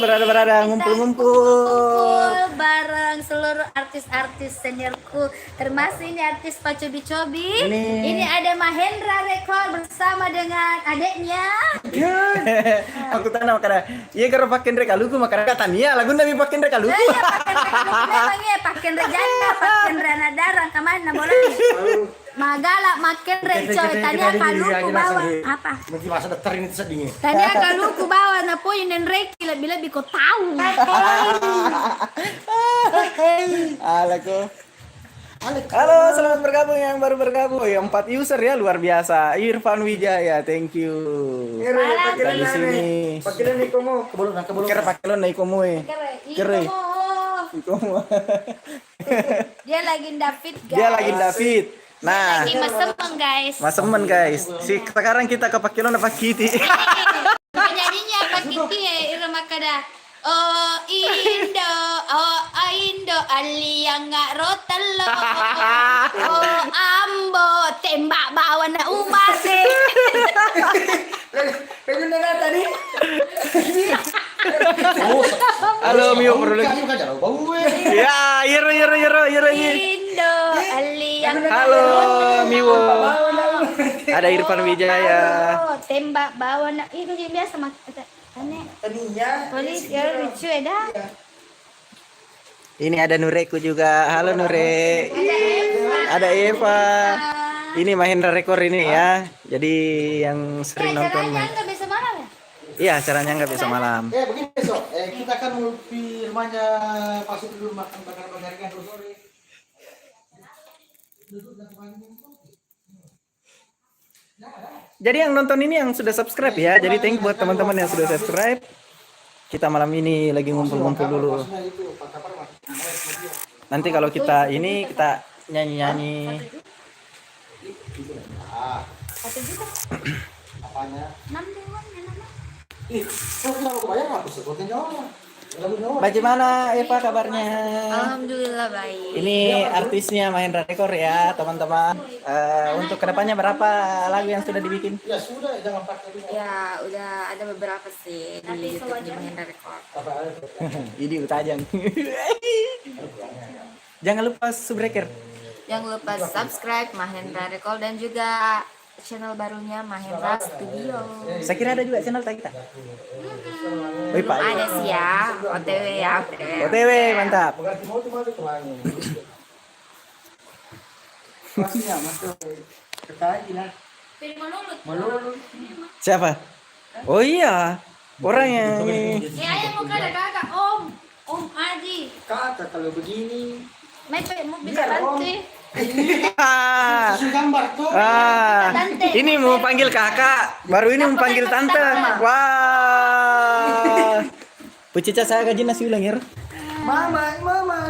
berada ngumpul-ngumpul bareng seluruh artis-artis seniorku, termasuk ini artis Pak Cobi-Cobi. Ini ada Mahendra Record bersama dengan adiknya. Aku tanah makanya iya karo pakai reka lugu makanya kata Tania lagu nabi pakai reka lugu. Iya memang ya pakai rejana, pakai rana darang kemana boleh. Magala makin recoy tanya kaluku bawa apa? Nanti masa daftar ini sedihnya. Tanya kaluku bawa na po yun reki lebih kau tahu. Ala ko. Halo, selamat bergabung yang baru bergabung. Ya, 4 user ya luar biasa. Irfan Wijaya, thank you. Dan di sini. Pakilan iko mo, kebulon. Kira pakilon na ikomo eh. Kere. Ikomo. Dia lagi David guys. Dia lagi David. Nah, lagi masemen guys. Masemen guys. Sekarang kita ke Pakilon apa Kitty? Penyanyinya Pak Kitty ya, Irma Kada. Oh Indo, Ali yang nggak rotelo. Oh Ambo, tembak bawa na umat deh. Lagu nana tadi. Halo Mio perlu lagi. Ya, Yero. Indo, Ali yang Halo Miwo. Ada Irfan Wijaya. Oh, tembak bawa na. Itu dia biasa mak. Aneh. Tadinya. Polis ya lucu ya dah. Ini ada Nureku juga. Halo Nure. Ada Eva. Ini Mahendra Record ini ya. Jadi yang sering nonton. Caranya nggak bisa malam ya? Iya, caranya nggak bisa malam. Begini besok. Kita akan melupi rumahnya masuk dulu makan bakar-bakar ikan dulu sore. Jadi yang nonton ini yang sudah subscribe ya. Jadi thank you buat teman-teman yang sudah subscribe. Kita malam ini lagi ngumpul-ngumpul dulu. Nanti kalau kita ini kita nyanyi-nyanyi. Satu juta. Apanya? 6 dewan ya nama. Ih, kok kenapa kebayang aku sebutin nyawa? Bagaimana Eva kabarnya? Alhamdulillah baik. Ini artisnya Mahendra Record ya teman-teman. Untuk kedepannya berapa lagu yang sudah dibikin? Ya sudah, jangan pakai dulu. Ya udah ada beberapa sih di YouTube di Mahendra Record. Ini utajang. Jangan lupa subbreaker. Jangan lupa subscribe Mahendra Record dan juga channel barunya Mahendra Studio. Saya kira ada juga channel kita. Wih, Pak. Ada sih ya, OTW ya. OTW mantap. Berarti mau cuma itu lagi. Pastinya masuk. Ketahui lah. Melulu. Siapa? Oh iya, orang yang ini. Ayah mau kada kakak Om Aji. Kata kalau begini. Mau bisa bantu. Susu gambar tuh. Ini mau panggil kakak, baru ini mau panggil tante. Wah. Pucica saya gaji nasi ulang ya. Mama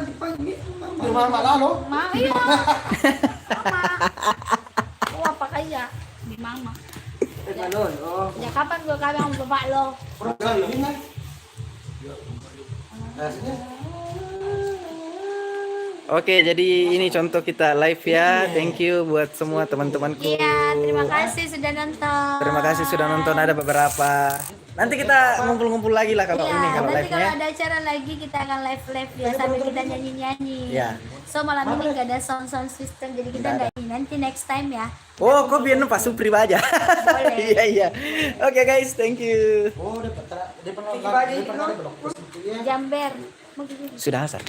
dipanggil mama lalu. Iya. Mama. Wah, apa kaya di mama. Malon. Oh. Ya kapan gua kawin sama bapak lo? Kurang ini kan. Rasanya. Oke, jadi ini contoh kita live ya. Thank you buat semua teman-temanku. Iya, terima kasih sudah nonton. Terima kasih sudah nonton, ada beberapa. Nanti kita ngumpul-ngumpul lagi lah kalau ini kalau nanti kalau live-nya. ada acara lagi kita akan live ya sambil kita nyanyi-nyanyi. Iya. So malam ini gak ada sound system jadi kita nggak ini. Nanti next time ya. Oh, kok biar Pak Supri aja. Boleh. Iya. Oke guys, thank you. Oh, dia pernah Jamber. Sudah asar.